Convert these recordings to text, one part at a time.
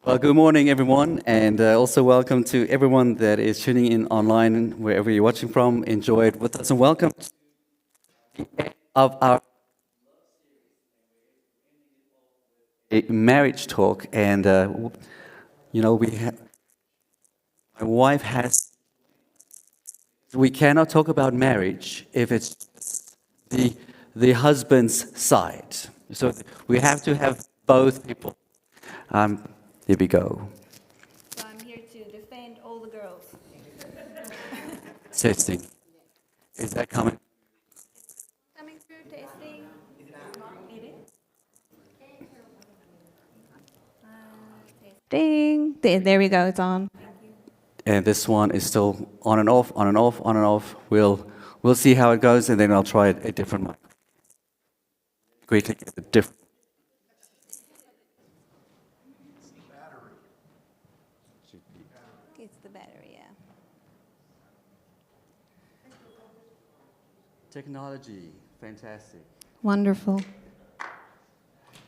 Well, good morning, everyone, and also welcome to everyone that is tuning in online, wherever you're watching from. Enjoy it with us, and welcome to of our marriage talk. And my wife has. We cannot talk about marriage if it's the the husband's side. So we have to have both people. Um, Here we go. So I'm here to defend all the girls. Testing. Is that coming? Coming through, tasting. It is. Tasting. There we go, it's on. And this one is still on and off, on and off, on and off. We'll see how it goes, and then I'll try a different mic. Greatly get the different. It's the battery, yeah. Technology, fantastic. Wonderful.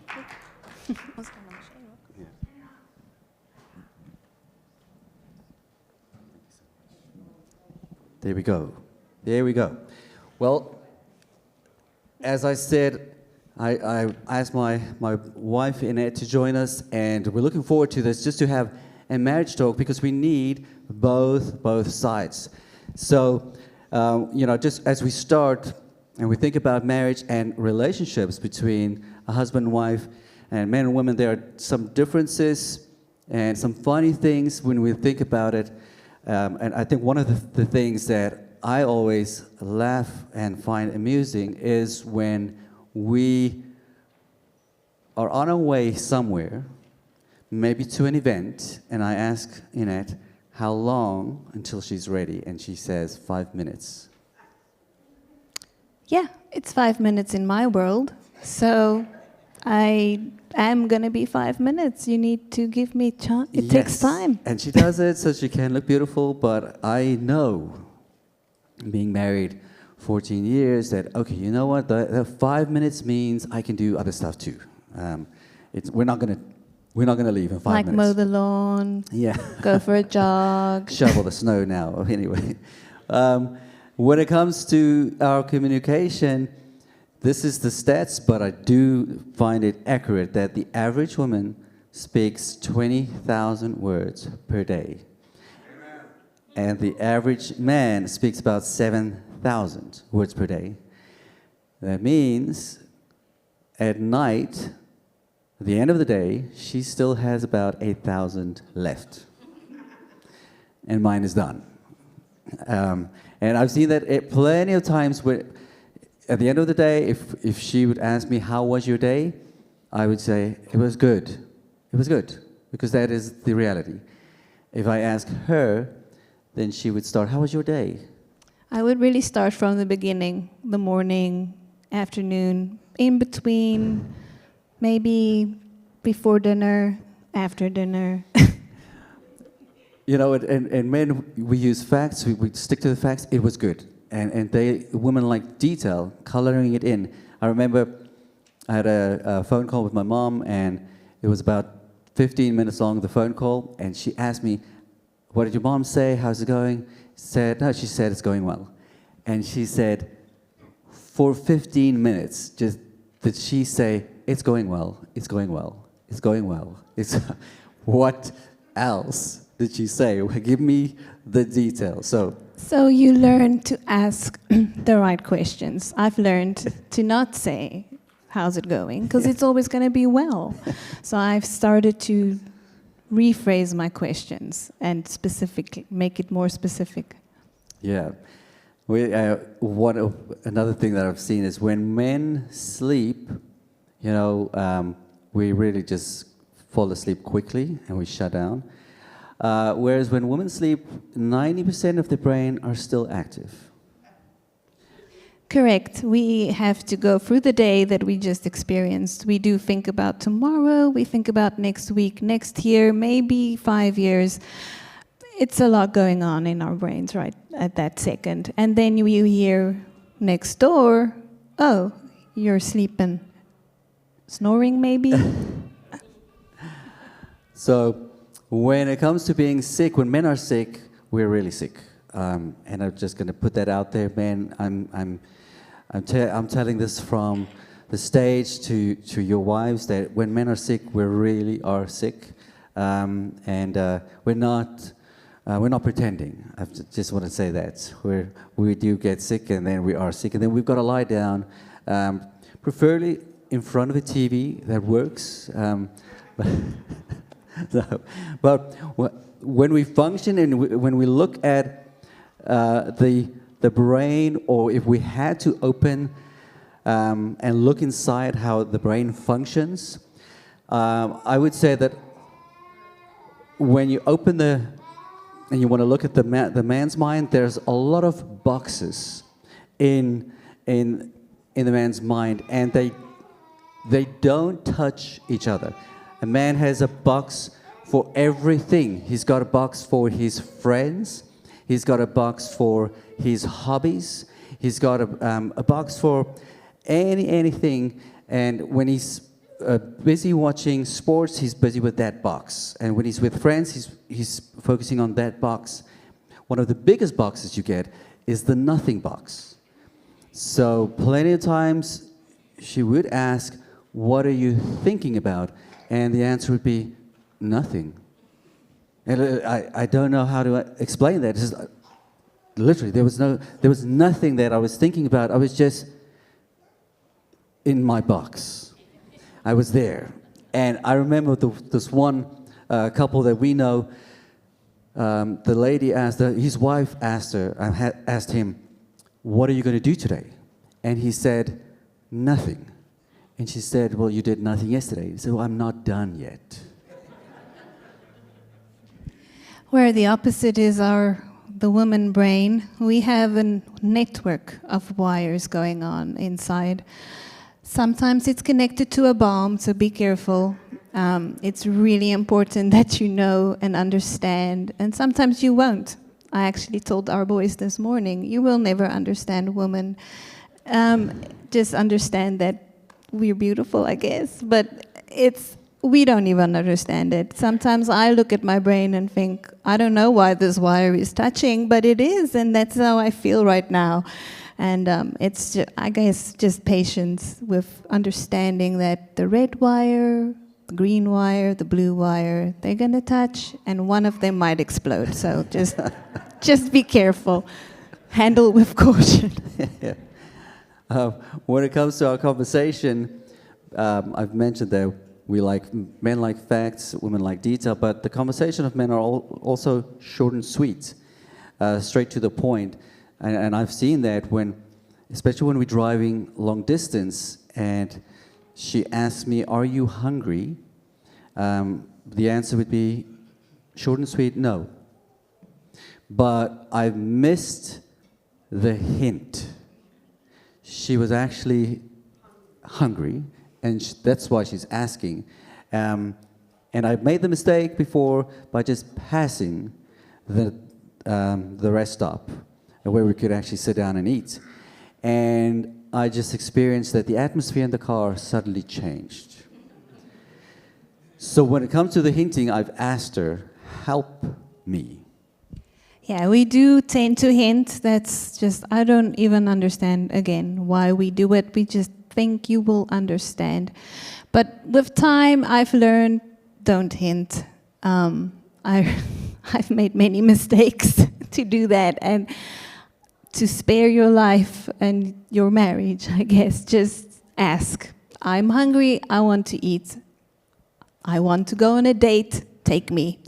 Yeah. There we go. There we go. Well, as I said, I asked my wife Annette to join us, and we're looking forward to this, just to have a marriage talk, because we need both sides. So, just as we start and we think about marriage and relationships between a husband and wife, and men and women, there are some differences and some funny things when we think about it. And I think one of the things that I always laugh and find amusing is when we are on our way somewhere, maybe to an event, and I ask Annette how long until she's ready, and she says 5 minutes. Yeah, it's 5 minutes in my world. So I am going to be 5 minutes. You need to give me chance. It takes time. And she does it so she can look beautiful, but I know, being married 14 years, that, okay, you know what, the 5 minutes means I can do other stuff too. We're not gonna leave in 5 Like minutes. mow the lawn, Yeah. go for a jog. Shovel the snow now. Anyway, when it comes to our communication, this is the stats, but I do find it accurate that the average woman speaks 20,000 words per day. Amen. And the average man speaks about 7,000 words per day. That means at night, at the end of the day, she still has about 8,000 left. And mine is done. And I've seen that plenty of times where, at the end of the day, if she would ask me, how was your day? I would say, it was good. It was good, because that is the reality. If I ask her, then she would start, how was your day? I would really start from the beginning, the morning, afternoon, in between, maybe before dinner, after dinner. You know, and men, we use facts, we stick to the facts, it was good. And women like detail, coloring it in. I remember I had a phone call with my mom, and it was about 15 minutes long, the phone call, and she asked me, what did your mom say, how's it going? She said it's going well. And she said, for 15 minutes, just did she say, it's going well, it's going well, it's going well. What else did she say? Give me the details. So you learn to ask the right questions. I've learned to not say, how's it going? Because it's always going to be well. So I've started to rephrase my questions and make it more specific. Yeah. Another thing that I've seen is when men sleep, we really just fall asleep quickly and we shut down. Whereas when women sleep, 90% of the brain are still active. Correct. We have to go through the day that we just experienced. We do think about tomorrow, we think about next week, next year, maybe 5 years. It's a lot going on in our brains right at that second. And then you hear next door, oh, you're sleeping. Snoring maybe? So when it comes to being sick, when men are sick, we're really sick. And I'm just going to put that out there, man. I'm telling this from the stage to your wives that when men are sick, we really are sick, and we're not pretending. Just want to say that we do get sick, and then we are sick, and then we've got to lie down, preferably in front of a TV that works. But when we function and when we look at the brain, or if we had to open and look inside how the brain functions, I would say that when you open and you want to look at the man's mind, there's a lot of boxes in the man's mind, and they don't touch each other. A man has a box for everything. He's got a box for his friends. He's got a box for his hobbies. He's got a box for anything. And when he's busy watching sports, he's busy with that box. And when he's with friends, he's focusing on that box. One of the biggest boxes you get is the nothing box. So plenty of times she would ask, "What are you thinking about?" And the answer would be, "Nothing." And I don't know how to explain that. It's just, literally, there was nothing that I was thinking about. I was just in my box. I was there. And I remember this one couple that we know, the lady asked, his wife asked him, "What are you going to do today?" And he said, "Nothing." And she said, "Well, you did nothing yesterday." He said, "Well, I'm not done yet." Where the opposite is the woman brain, we have a network of wires going on inside. Sometimes it's connected to a bomb, so be careful. It's really important that you know and understand, and sometimes you won't. I actually told our boys this morning, you will never understand women. Just understand that we're beautiful, I guess, but we don't even understand it. Sometimes I look at my brain and think, I don't know why this wire is touching, but it is, and that's how I feel right now. And it's, I guess, just patience with understanding that the red wire, the green wire, the blue wire, they're going to touch, and one of them might explode. So just be careful. Handle with caution. When it comes to our conversation, I've mentioned that men like facts, women like detail, but the conversation of men are also short and sweet, straight to the point. And I've seen that especially when we're driving long distance, and she asks me, "Are you hungry?" The answer would be short and sweet, "No." But I've missed the hint. She was actually hungry, and that's why she's asking. And I made the mistake before by just passing the rest stop, where we could actually sit down and eat. And I just experienced that the atmosphere in the car suddenly changed. So when it comes to the hinting, I've asked her, "Help me." Yeah, we do tend to hint. That's just, I don't even understand, again, why we do it. We just think you will understand. But with time, I've learned, don't hint. I've made many mistakes to do that. And to spare your life and your marriage, I guess, just ask. I'm hungry, I want to eat. I want to go on a date, take me.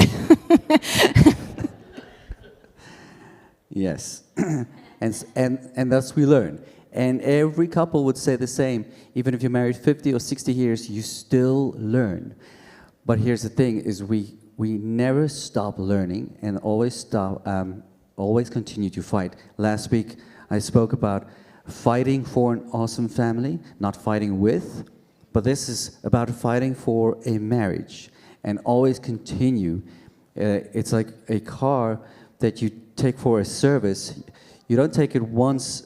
Yes, and thus we learn. And every couple would say the same. Even if you're married 50 or 60 years, you still learn. But here's the thing: is we never stop learning and always continue to fight. Last week I spoke about fighting for an awesome family, not fighting with, but this is about fighting for a marriage and always continue. It's like a car that you take for a service. You don't take it once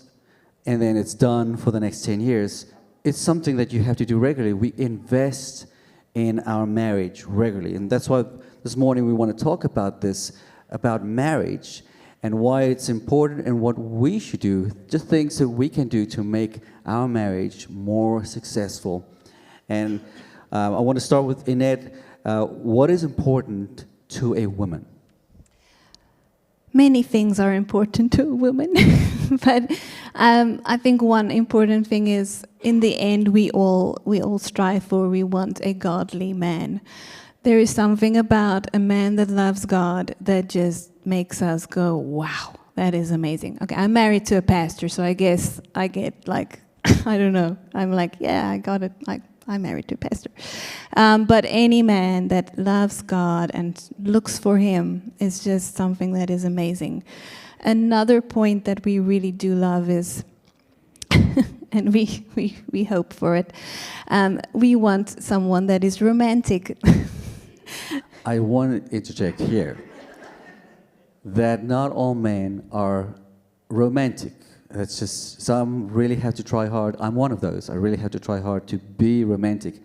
and then it's done for the next 10 years. It's something that you have to do regularly. We invest in our marriage regularly. And that's why this morning we want to talk about this, about marriage and why it's important and what we should do, just things that we can do to make our marriage more successful. And I want to start with Annette. What is important to a woman? Many things are important to a woman, but I think one important thing is, in the end, we all strive for, we want a godly man. There is something about a man that loves God that just makes us go, wow, that is amazing. Okay, I'm married to a pastor, so I guess I get like, I don't know, I'm like, yeah, I got it, like, I'm married to a pastor. But any man that loves God and looks for Him is just something that is amazing. Another point that we really do love is, and we hope for it, we want someone that is romantic. I want to interject here that not all men are romantic. It's just, some really have to try hard. I'm one of those. I really have to try hard to be romantic.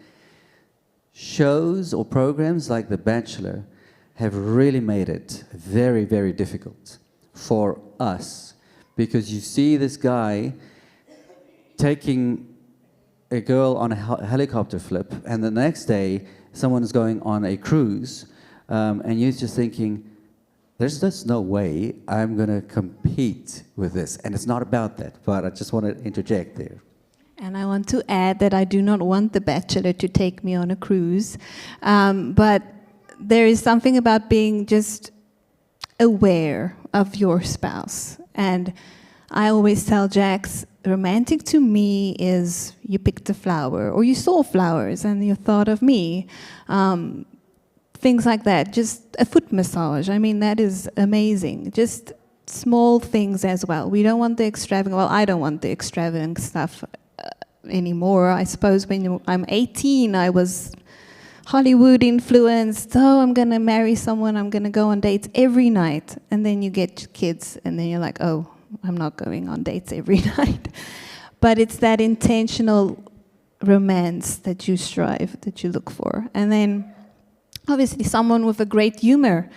Shows or programs like The Bachelor have really made it very, very difficult for us, because you see this guy taking a girl on a helicopter flip, and the next day someone is going on a cruise, and you're just thinking, there's just no way I'm going to compete with this. And it's not about that, but I just want to interject there. And I want to add that I do not want The Bachelor to take me on a cruise, but there is something about being just aware of your spouse. And I always tell Jax, romantic to me is you picked a flower, or you saw flowers and you thought of me. Things like that, just a foot massage. I mean, that is amazing. Just small things as well. We don't want the extravagant, well, I don't want the extravagant stuff anymore. I suppose when I'm 18, I was Hollywood influenced. Oh, I'm going to marry someone, I'm going to go on dates every night. And then you get kids, and then you're like, oh, I'm not going on dates every night. But it's that intentional romance that you strive, that you look for. And then obviously someone with a great humor.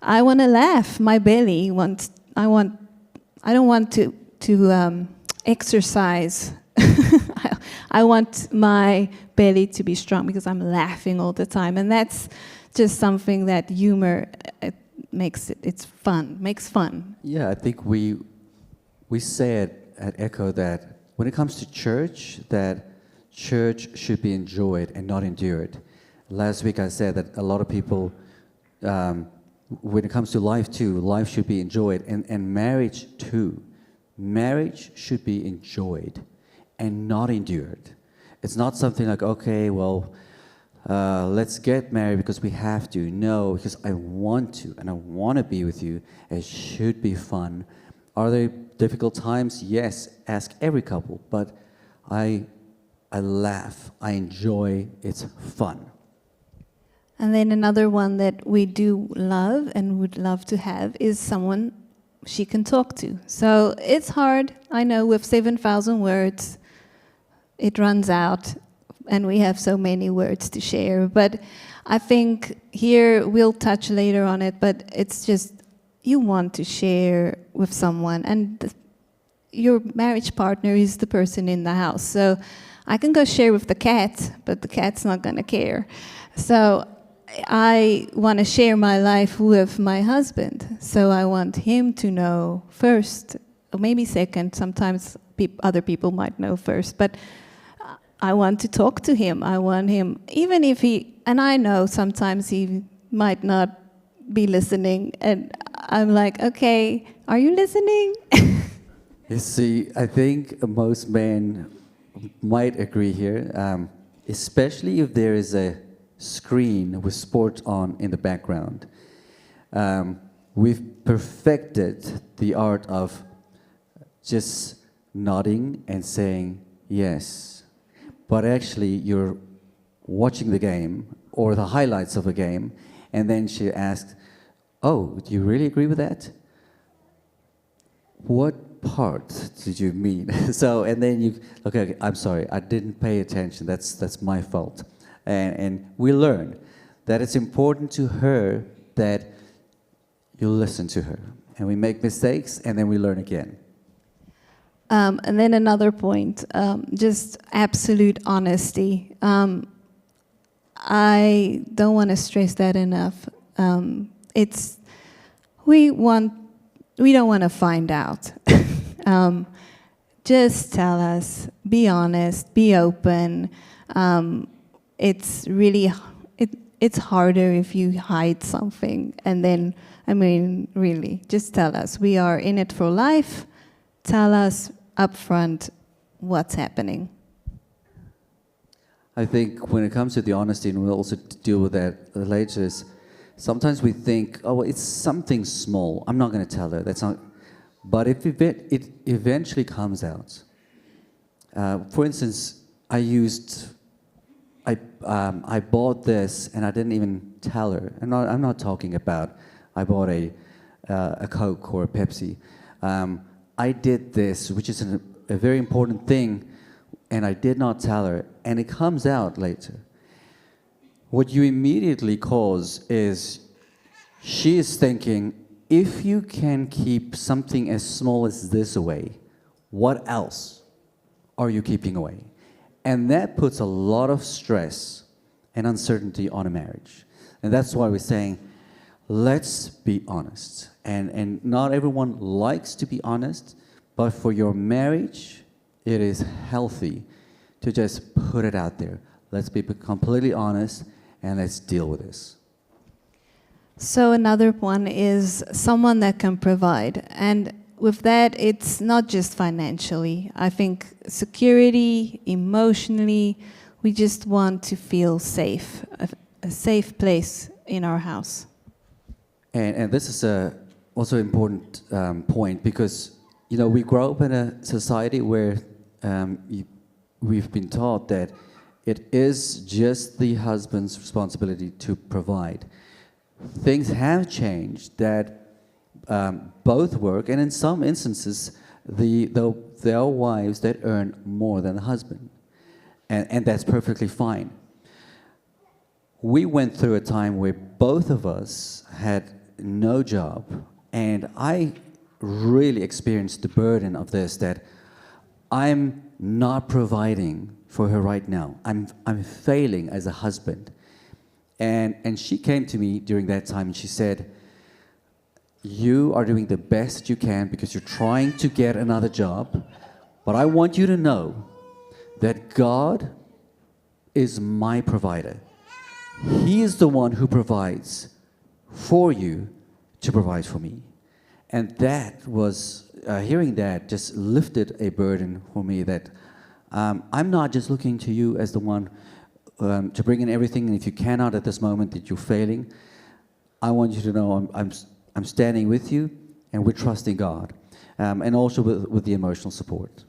I want to laugh. My belly wants. I don't want to exercise. I want my belly to be strong because I'm laughing all the time, and that's just something that humor makes it. It's fun. Makes fun. Yeah, I think we said at Echo that when it comes to church, that church should be enjoyed and not endured. Last week I said that a lot of people, when it comes to life too, life should be enjoyed, and marriage too. Marriage should be enjoyed and not endured. It's not something like, okay, well, let's get married because we have to. No, because I want to, and I want to be with you. It should be fun. Are there difficult times? Yes, ask every couple, but I laugh, I enjoy, it's fun. And then another one that we do love and would love to have is someone she can talk to. So it's hard, I know, with 7,000 words, it runs out, and we have so many words to share. But I think here, we'll touch later on it, but it's just, you want to share with someone, and your marriage partner is the person in the house. So I can go share with the cat, but the cat's not going to care. So I want to share my life with my husband, so I want him to know first, or maybe second. Sometimes other people might know first, but I want to talk to him. I want him, even if and I know sometimes he might not be listening, and I'm like, okay, are you listening? You see, I think most men might agree here, especially if there is a screen with sport on in the background. We've perfected the art of just nodding and saying yes, but actually you're watching the game or the highlights of a game, and then she asks, oh, do you really agree with that? What part did you mean? So, and then you, okay, I'm sorry, I didn't pay attention, that's my fault. And we learn that it's important to her that you listen to her. And we make mistakes, and then we learn again. And then another point, just absolute honesty. I don't want to stress that enough. We don't want to find out. Just tell us, be honest, be open. It's harder if you hide something. And then, really, just tell us. We are in it for life. Tell us upfront what's happening. I think when it comes to the honesty, and we'll also deal with that later, is sometimes we think, oh, well, it's something small. I'm not going to tell her. That's not. But if it eventually comes out. For instance, I bought this and I didn't even tell her. I'm not talking about I bought a Coke or a Pepsi. I did this, which is a very important thing, and I did not tell her, and it comes out later. What you immediately cause is she is thinking, if you can keep something as small as this away, what else are you keeping away? And that puts a lot of stress and uncertainty on a marriage. And that's why we're saying, let's be honest. And not everyone likes to be honest, but for your marriage, it is healthy to just put it out there. Let's be completely honest, and let's deal with this. So another one is someone that can provide. And with that, it's not just financially. I think security, emotionally, we just want to feel safe, a safe place in our house. And this is also an important point, because we grow up in a society where we've been taught that it is just the husband's responsibility to provide. Things have changed that both work, and in some instances, there are wives that earn more than the husband, and that's perfectly fine. We went through a time where both of us had no job, and I really experienced the burden of this, that I'm not providing for her right now. I'm failing as a husband. And she came to me during that time and she said, you are doing the best you can because you're trying to get another job, but I want you to know that God is my provider. He is the one who provides for you to provide for me. And that was, hearing that just lifted a burden for me, that I'm not just looking to you as the one to bring in everything, and if you cannot at this moment that you're failing, I want you to know I'm standing with you, and we're trusting God, and also with the emotional support.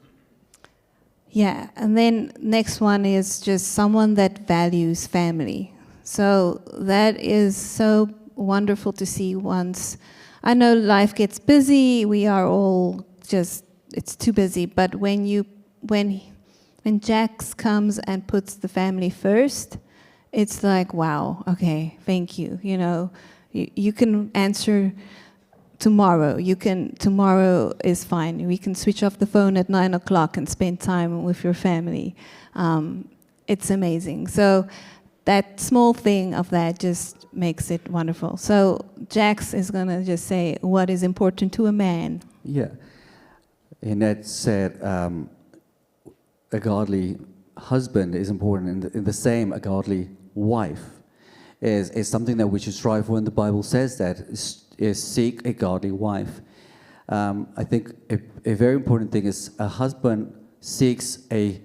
Yeah, and then next one is just someone that values family. So that is so wonderful to see. Once I know life gets busy, we are all just, it's too busy, but when Jax comes and puts the family first, it's like, wow, okay, thank you. You can answer tomorrow. Tomorrow is fine. We can switch off the phone at 9 o'clock and spend time with your family. It's amazing. So that small thing of that just makes it wonderful. So Jax is going to just say what is important to a man. Yeah. And that said, a godly husband is important, in the same, a godly wife is something that we should strive for, and the Bible says that, is seek a godly wife. I think a very important thing is a husband seeks a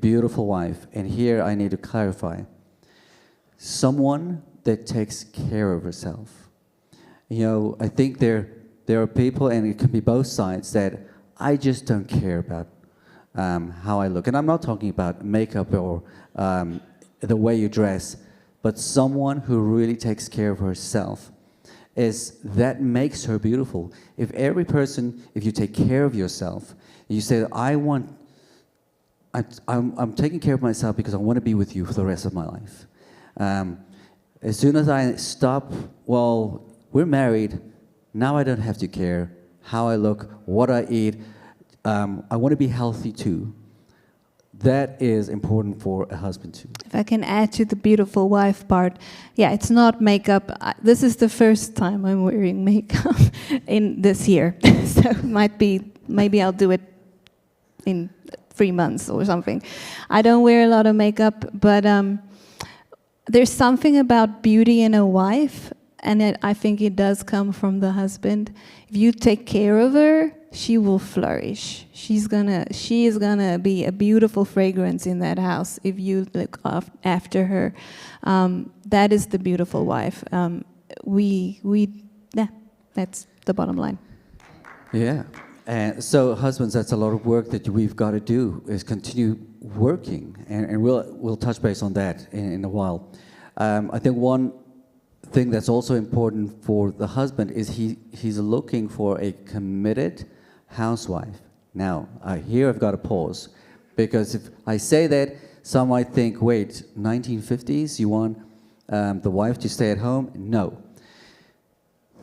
beautiful wife, and here I need to clarify, someone that takes care of herself. I think there are people, and it can be both sides, that I just don't care about how I look. And I'm not talking about makeup or the way you dress, but someone who really takes care of herself, that makes her beautiful. If you take care of yourself, you say, I'm taking care of myself because I want to be with you for the rest of my life. As soon as I stop, well, we're married, now I don't have to care how I look, what I eat. I want to be healthy too. That is important for a husband too. If I can add to the beautiful wife part, yeah, it's not makeup. This is the first time I'm wearing makeup in this year, so it might be, maybe I'll do it in 3 months or something. I don't wear a lot of makeup, but there's something about beauty in a wife, and I think it does come from the husband. If you take care of her, she will flourish. She is gonna be a beautiful fragrance in that house if you look after her. That is the beautiful wife. Yeah, that's the bottom line. Yeah. And so, husbands, that's a lot of work that we've got to do, is continue working, and we'll touch base on that in a while. I think one thing that's also important for the husband is he's looking for a committed housewife. Now, here I've got to pause, because if I say that, some might think, wait, 1950s, you want the wife to stay at home? No.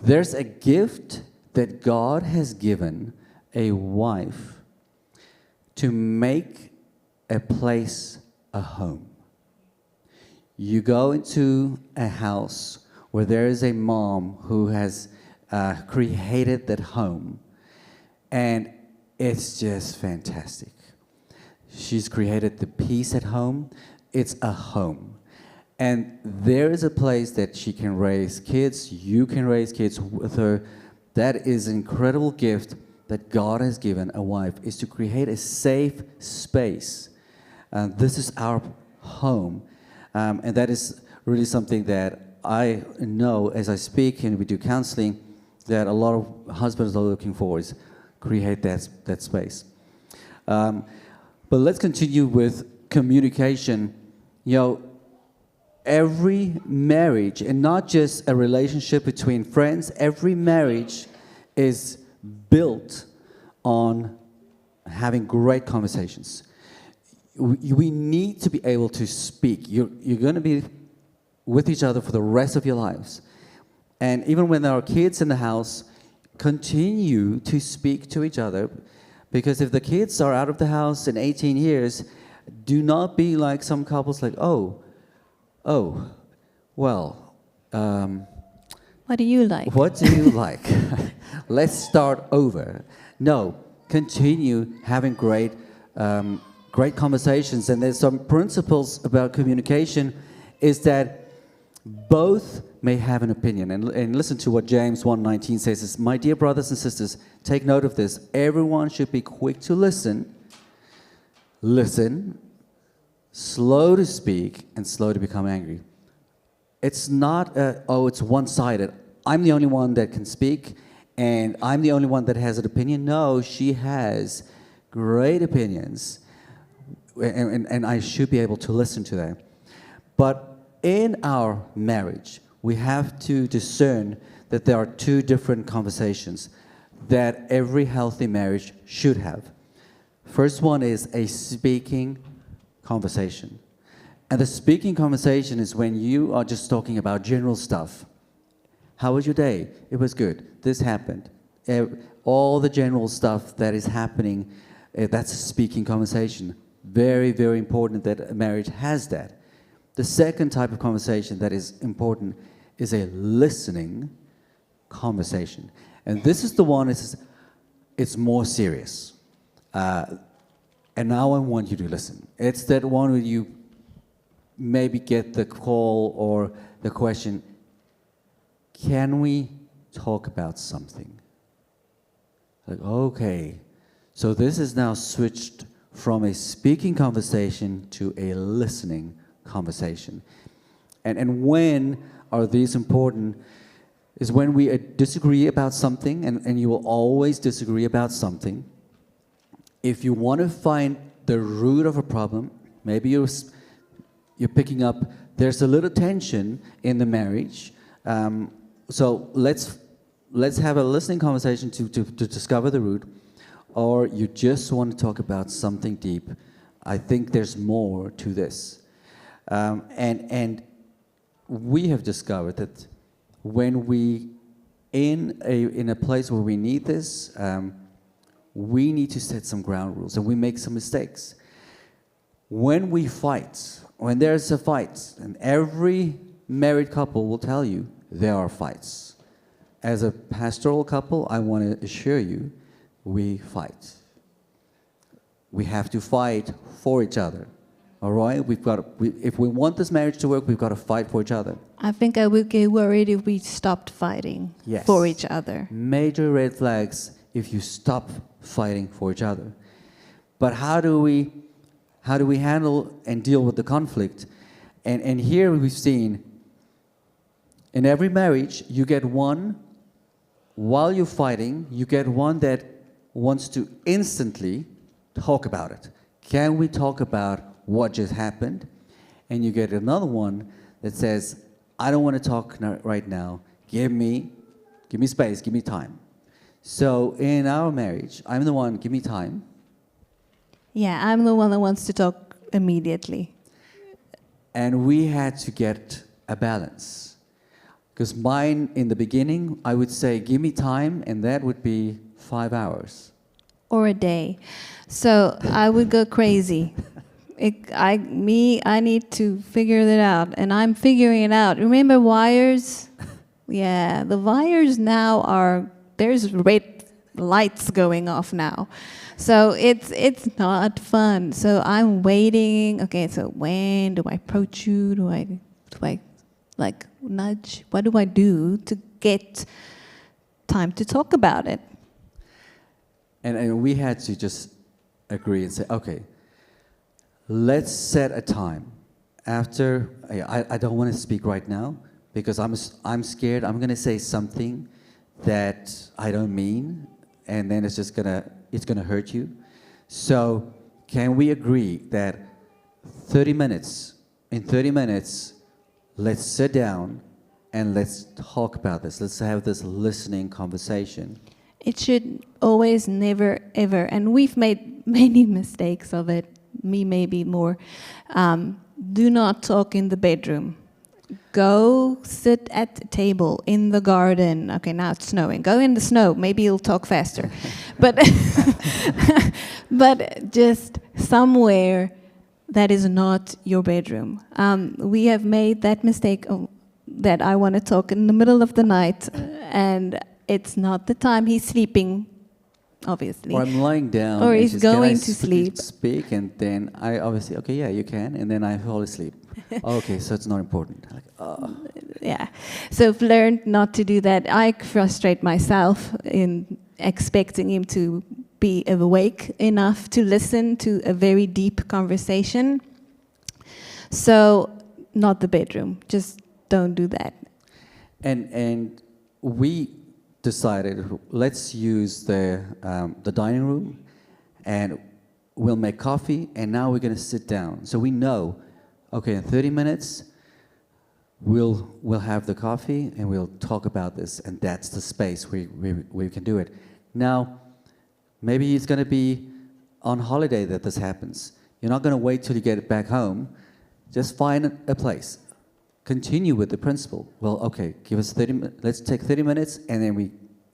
There's a gift that God has given a wife to make a place a home. You go into a house where there is a mom who has created that home, and it's just fantastic. She's created the peace at home. It's a home. And there is a place that she can raise kids. You can raise kids with her. That is an incredible gift that God has given a wife, is to create a safe space. This is our home. And that is really something that I know as I speak and we do counseling, that a lot of husbands are looking for, is create that space. But let's continue with communication. You know, every marriage, and not just a relationship between friends, every marriage is built on having great conversations. We need to be able to speak. You're going to be with each other for the rest of your lives. And even when there are kids in the house, continue to speak to each other, because if the kids are out of the house in 18 years, do not be like some couples like, well, what do you like? What do you like? Let's start over. No, continue having great conversations. And there's some principles about communication, is that both may have an opinion. And listen to what James 1:19 says is, my dear brothers and sisters, take note of this. Everyone should be quick to listen, slow to speak, and slow to become angry. It's not, it's one-sided. I'm the only one that can speak, and I'm the only one that has an opinion. No, she has great opinions, and I should be able to listen to them. But in our marriage, we have to discern that there are two different conversations that every healthy marriage should have. First one is a speaking conversation. And the speaking conversation is when you are just talking about general stuff. How was your day? It was good. This happened. All the general stuff that is happening, that's a speaking conversation. Very, very important that a marriage has that. The second type of conversation that is important is a listening conversation. And this is the one, it's more serious. And now I want you to listen. It's that one where you maybe get the call or the question, can we talk about something? Like, okay, so this is now switched from a speaking conversation to a listening conversation. And when are these important is when we disagree about something, and you will always disagree about something. If you want to find the root of a problem, maybe you're picking up there's a little tension in the marriage. So let's have a listening conversation to discover the root, or you just want to talk about something deep. I think there's more to this. And we have discovered that when we in a place where we need this, we need to set some ground rules, and we make some mistakes. When we fight, when there's a fight, and every married couple will tell you there are fights. As a pastoral couple, I want to assure you, we fight. We have to fight for each other. All right? If we want this marriage to work, we've got to fight for each other. I think I would get worried if we stopped fighting Yes. for each other. Major red flags if you stop fighting for each other. But how do we handle and deal with the conflict? And here we've seen, in every marriage, you get one, while you're fighting, you get one that wants to instantly talk about it. Can we talk about what just happened? And you get another one that says, I don't want to talk right now. Give me space, give me time. So in our marriage, I'm the one, give me time. Yeah, I'm the one that wants to talk immediately. And we had to get a balance. Because mine, in the beginning, I would say, give me time, and that would be 5 hours. Or a day. So I would go crazy. I need to figure that out, and I'm figuring it out. Remember wires? Yeah, the wires now there's red lights going off now. So it's not fun. So I'm waiting. Okay, so when do I approach you? Do I like nudge? What do I do to get time to talk about it? And we had to just agree and say, okay, let's set a time. After, I don't want to speak right now because I'm scared. I'm going to say something that I don't mean, and then it's gonna hurt you. So can we agree that in 30 minutes, let's sit down and let's talk about this. Let's have this listening conversation. It should always, never, ever, and we've made many mistakes of it, me maybe more. Do not talk in the bedroom. Go sit at the table in the garden. Okay, now it's snowing. Go in the snow. Maybe you'll talk faster. But but just somewhere that is not your bedroom. We have made that mistake that I want to talk in the middle of the night, and it's not the time. He's sleeping, obviously. Or I'm lying down. Or and he's she's, "Can I going to sleep." Speak, and then I obviously, okay, yeah, you can, and then I fall asleep. Okay, so it's not important. Like, oh. Yeah. So I've learned not to do that. I frustrate myself in expecting him to be awake enough to listen to a very deep conversation. So not the bedroom. Just don't do that. And we decided, let's use the dining room, and we'll make coffee, and now we're going to sit down. So we know, okay, in 30 minutes, we'll have the coffee, and we'll talk about this, and that's the space we can do it. Now, maybe it's going to be on holiday that this happens. You're not going to wait till you get back home. Just find a place. Continue with the principle. Well, okay, give us 30 minutes. Let's take 30 minutes, and then we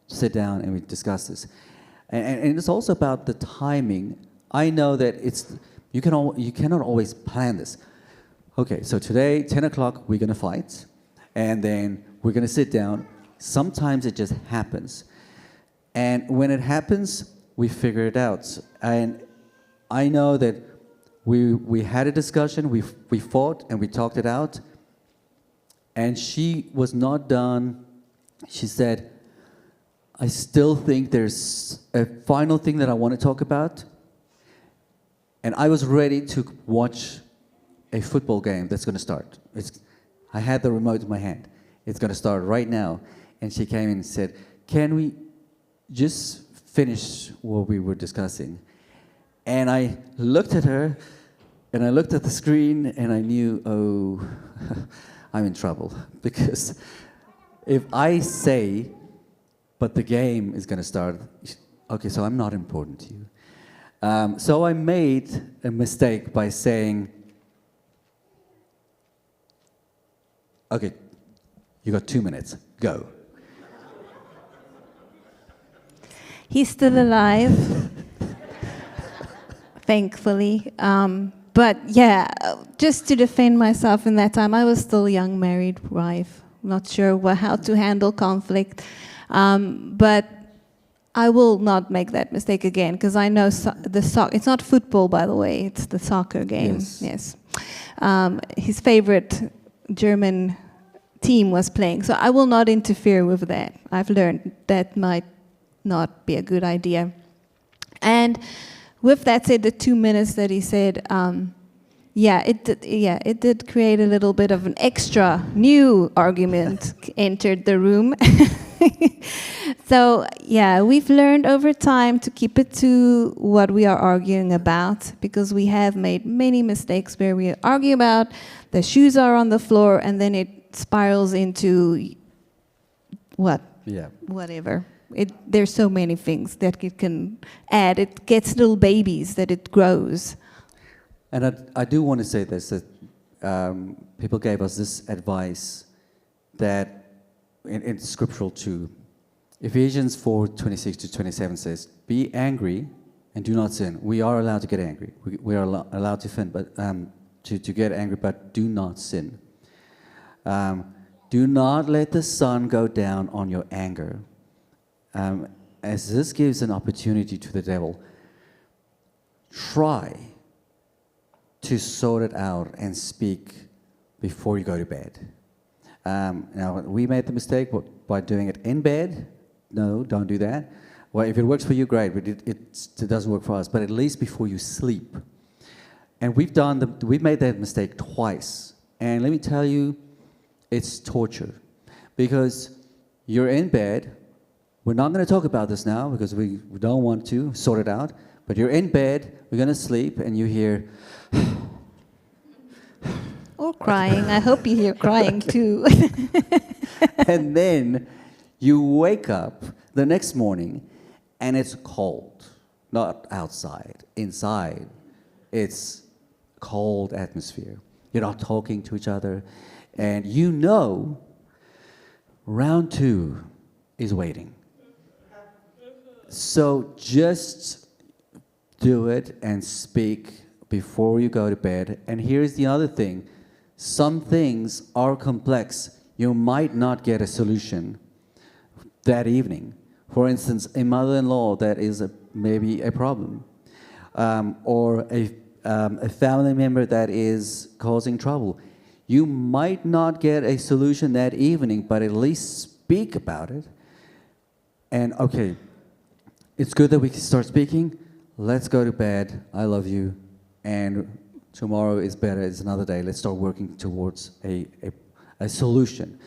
sit down and we discuss this. And it's also about the timing. I know that you cannot always plan this. Okay, so today, 10 o'clock, we're going to fight, and then we're going to sit down. Sometimes it just happens. And when it happens, we figure it out. And I know that we had a discussion, we fought, and we talked it out. And she was not done. She said, I still think there's a final thing that I want to talk about. And I was ready to watch a football game that's going to start. I had the remote in my hand. It's going to start right now. And she came in and said, can we just finish what we were discussing? And I looked at her, and I looked at the screen, and I knew, oh, I'm in trouble. Because if I say, but the game is going to start, okay, so I'm not important to you. So I made a mistake by saying, Okay, you got 2 minutes. Go. He's still alive, thankfully. But yeah, just to defend myself in that time, I was still a young married wife, not sure how to handle conflict. But I will not make that mistake again because I know it's not football, by the way, it's the soccer game. Yes. His favorite German team was playing, so I will not interfere with that. I've learned that might not be a good idea. And with that said, the 2 minutes that he said, it did create a little bit of an extra new argument entered the room. So yeah, we've learned over time to keep it to what we are arguing about, because we have made many mistakes where we argue about the shoes are on the floor and then it spirals into what? Yeah. Whatever. There's so many things that it can add. It gets little babies that it grows. And I do want to say this, that people gave us this advice that it's scriptural too. Ephesians 4:26-27 says, "Be angry and do not sin." We are allowed to get angry. We are allowed to sin, but to get angry, but do not sin. Do not let the sun go down on your anger, as this gives an opportunity to the devil. Try to sort it out and speak before you go to bed. Now, we made the mistake by doing it in bed. No, don't do that. Well, if it works for you, great, but it doesn't work for us. But at least before you sleep. And we've made that mistake twice. And let me tell you, it's torture. Because you're in bed. We're not going to talk about this now because we don't want to sort it out. But you're in bed, we're going to sleep, and you hear... Or crying. I hope you hear crying too. And then you wake up the next morning and it's cold. Not outside, inside. It's cold atmosphere. You're not talking to each other. And you know round 2 is waiting. So just do it and speak before you go to bed. And here's the other thing. Some things are complex. You might not get a solution that evening. For instance, a mother-in-law that is maybe a problem. Or a family member that is causing trouble. You might not get a solution that evening, but at least speak about it. And okay, it's good that we can start speaking. Let's go to bed. I love you. And tomorrow is better. It's another day. Let's start working towards a solution.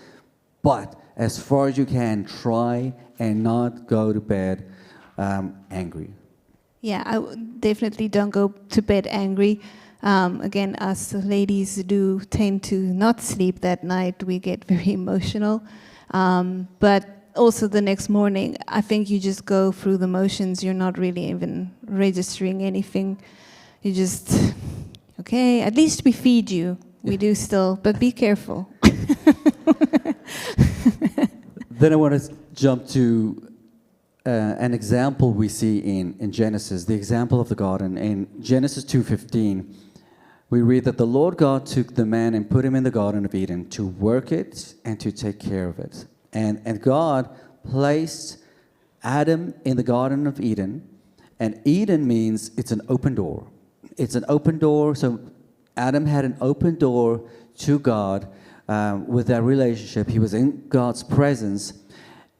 But as far as you can, try and not go to bed angry. Yeah, definitely don't go to bed angry. Again, us ladies do tend to not sleep that night. We get very emotional. But also the next morning, I think you just go through the motions. You're not really even registering anything. You just, okay, at least we feed you. We do still, but be careful. Then I want to jump to an example we see in Genesis, the example of the garden. In Genesis 2:15, we read that the Lord God took the man and put him in the Garden of Eden to work it and to take care of it. And God placed Adam in the Garden of Eden. And Eden means it's an open door. It's an open door, so Adam had an open door to God with that relationship. He was in God's presence,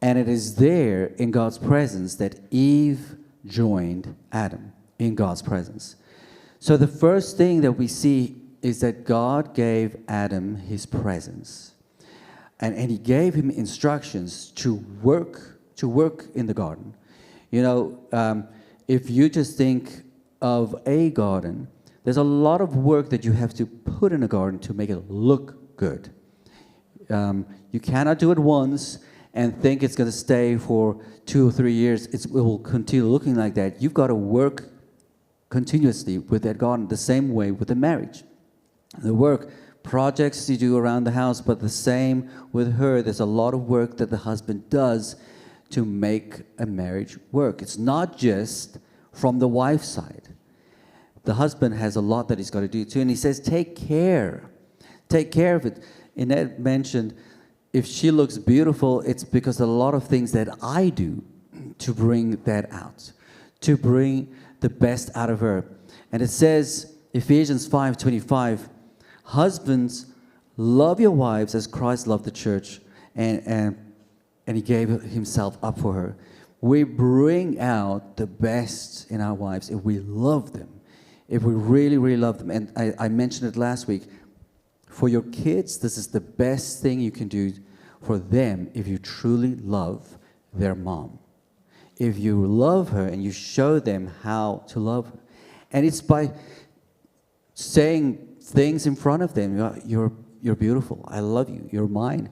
and it is there in God's presence that Eve joined Adam in God's presence. So the first thing that we see is that God gave Adam his presence. And he gave him instructions to work in the garden. You know, if you just think of a garden, there's a lot of work that you have to put in a garden to make it look good. You cannot do it once and think it's going to stay for 2 or 3 years. It will continue looking like that. You've got to work continuously with that garden, the same way with the marriage. The work projects you do around the house, but the same with her. There's a lot of work that the husband does to make a marriage work. It's not just from the wife's side. The husband has a lot that he's got to do too. And he says, take care of it. Annette mentioned, if she looks beautiful, it's because a lot of things that I do to bring that out, to bring the best out of her. And it says, Ephesians 5:25, husbands, love your wives as Christ loved the church, and he gave himself up for her. We bring out the best in our wives if we love them, if we really, really love them. And I mentioned it last week. For your kids, this is the best thing you can do for them if you truly love their mom. If you love her and you show them how to love her. And it's by saying things in front of them. You're beautiful. I love you. You're mine.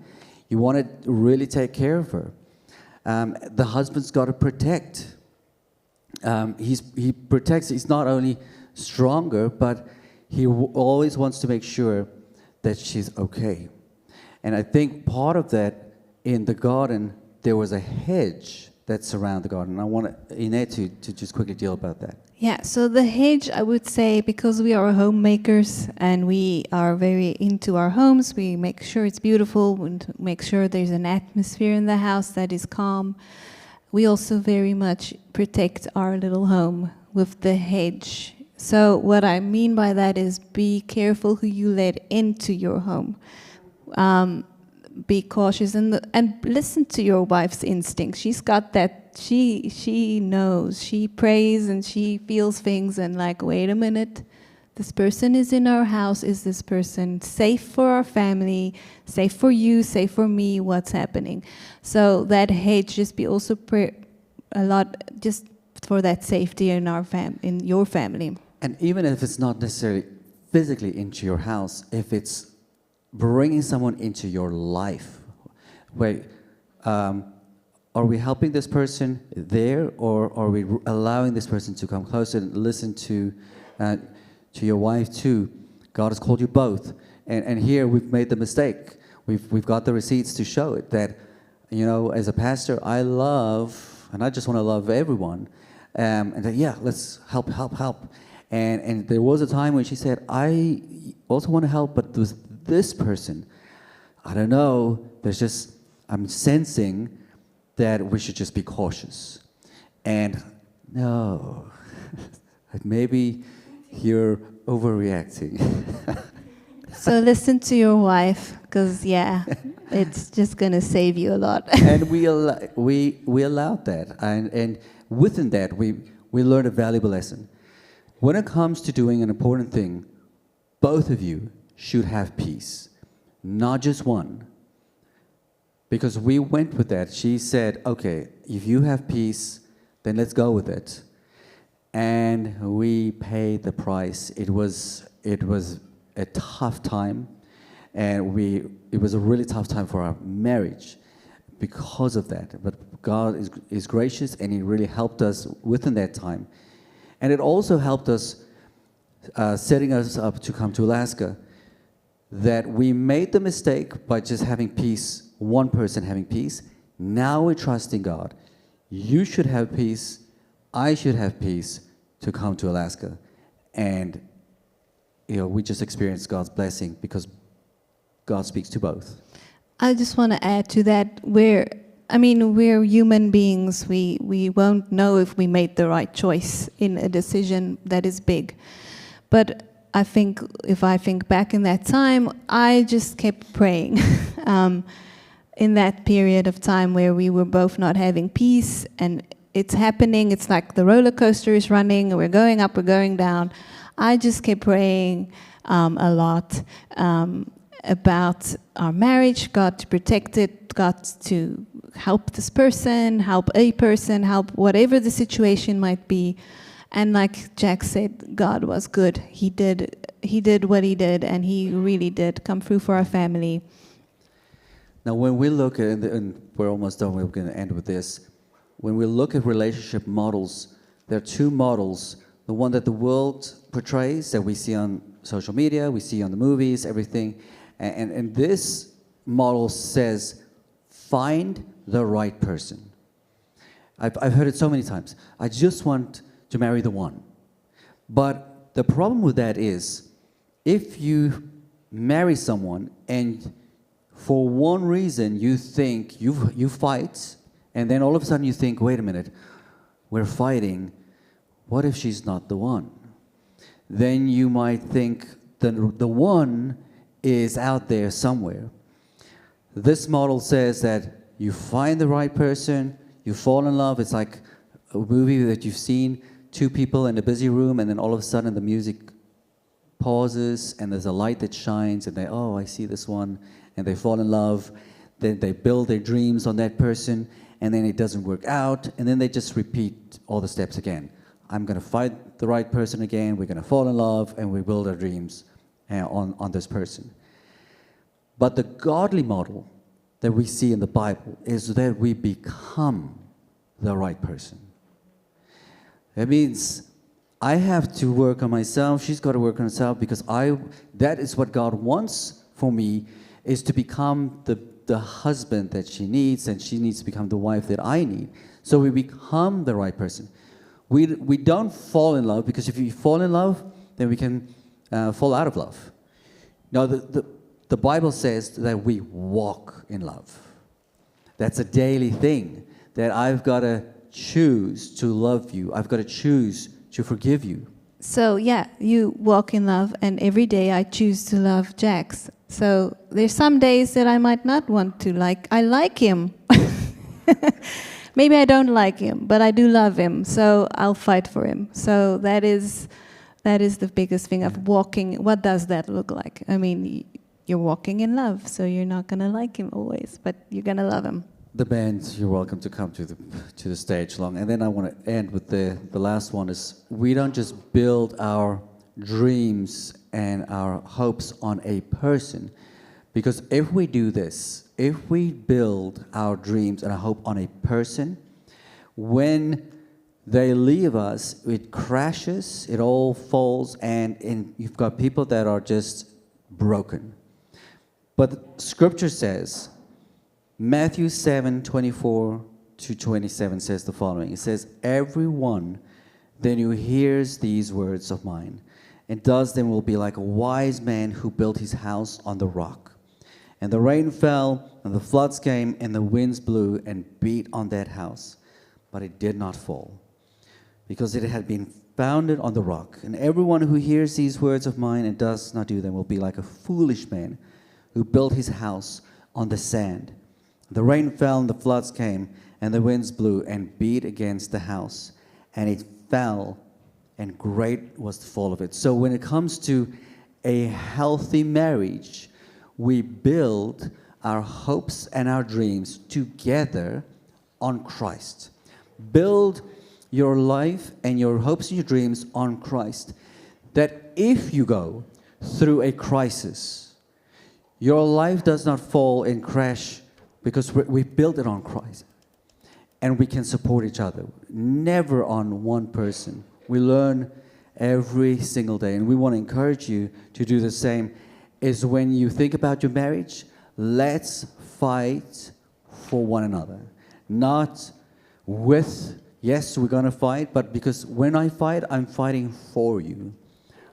You want to really take care of her. The husband's got to protect. He protects. He's not only stronger, but he always wants to make sure that she's okay. And I think part of that, in the garden, there was a hedge that surrounded the garden. I want Annette to just quickly deal about that. Yeah, so the hedge, I would say, because we are homemakers and we are very into our homes, we make sure it's beautiful, we make sure there's an atmosphere in the house that is calm. We also very much protect our little home with the hedge. So what I mean by that is be careful who you let into your home. Be cautious and listen to your wife's instinct. She's got that. She knows. She prays and she feels things and like, wait a minute, this person is in our house. Is this person safe for our family? Safe for you? Safe for me? What's happening? So that hedge just be also a lot just for that safety in in your family. And even if it's not necessarily physically into your house, if it's bringing someone into your life, wait, are we helping this person there, or are we allowing this person to come closer and listen to your wife too? God has called you both, and here we've made the mistake. We've got the receipts to show it that, you know, as a pastor, I love, and I just want to love everyone, and that, yeah, let's help. And there was a time when she said, I also want to help, but with this person, I don't know, I'm sensing that we should just be cautious. And no, maybe you're overreacting. So listen to your wife, because yeah, it's just going to save you a lot. And we allowed that. And within that, we learned a valuable lesson. When it comes to doing an important thing, both of you should have peace, not just one. Because we went with that. She said, okay, if you have peace, then let's go with it. And we paid the price. It was a tough time, and it was a really tough time for our marriage because of that. But God is gracious, and He really helped us within that time. And it also helped us, setting us up to come to Alaska, that we made the mistake by just having peace, one person having peace. Now we're trusting God. You should have peace. I should have peace to come to Alaska. And, you know, we just experienced God's blessing because God speaks to both. I just want to add to that, we're human beings. We won't know if we made the right choice in a decision that is big. But I think if I think back in that time, I just kept praying. In that period of time where we were both not having peace, and it's happening, it's like the roller coaster is running, and we're going up, we're going down. I just kept praying a lot about our marriage, God to protect it, God to help this person, help a person, help whatever the situation might be. And like Jack said, God was good. He did what He did, and He really did come through for our family. Now, when we look at, and we're almost done, we're going to end with this. When we look at relationship models, there are two models. The one that the world portrays, that we see on social media, we see on the movies, everything. And this model says, find the right person. I've heard it so many times. I just want to marry the one. But the problem with that is, if you marry someone and for one reason you think you fight, and then all of a sudden you think, wait a minute, we're fighting, what if she's not the one? Then you might think the one is out there somewhere. This model says that you find the right person, you fall in love. It's like a movie that you've seen, two people in a busy room, and then all of a sudden the music pauses and there's a light that shines, and oh, I see this one, and they fall in love. Then they build their dreams on that person, and then it doesn't work out, and then they just repeat all the steps again. I'm going to find the right person again, we're going to fall in love, and we build our dreams on this person. But the godly model that we see in the Bible is that we become the right person. That means I have to work on myself, she's got to work on herself, because that is what God wants for me, is to become the husband that she needs, and she needs to become the wife that I need. So we become the right person. We don't fall in love, because if you fall in love, then we can fall out of love. Now, the Bible says that we walk in love. That's a daily thing, that I've got to choose to love you. I've got to choose to forgive you. So yeah, you walk in love, and every day I choose to love Jax. So there's some days that I might not want to like. I like him. Maybe I don't like him, but I do love him. So I'll fight for him. So that is the biggest thing of walking. What does that look like? I mean, you're walking in love, so you're not going to like him always, but you're going to love him. The band, you're welcome to come to the stage along. And then I want to end with the last one is, we don't just build our dreams and our hopes on a person. Because if we do this, if we build our dreams and our hope on a person, when they leave us, it crashes, it all falls, and you've got people that are just broken. But Scripture says, Matthew 7:24-27 says the following. It says, everyone then who hears these words of mine and does them will be like a wise man who built his house on the rock. And the rain fell, and the floods came, and the winds blew and beat on that house. But it did not fall, because it had been founded on the rock. And everyone who hears these words of mine and does not do them will be like a foolish man who built his house on the sand. The rain fell, and the floods came, and the winds blew and beat against the house. And it fell, and great was the fall of it. So when it comes to a healthy marriage, we build our hopes and our dreams together on Christ. Build your life and your hopes and your dreams on Christ. That if you go through a crisis, your life does not fall and crash, because we built it on Christ. And we can support each other, never on one person. We learn every single day, and we want to encourage you to do the same. Is when you think about your marriage, let's fight for one another. Not with, yes, we're going to fight, but because when I fight, I'm fighting for you.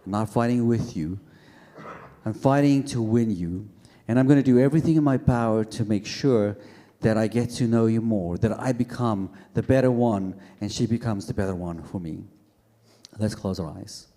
I'm not fighting with you. I'm fighting to win you. And I'm going to do everything in my power to make sure that I get to know you more, that I become the better one, and she becomes the better one for me. Let's close our eyes.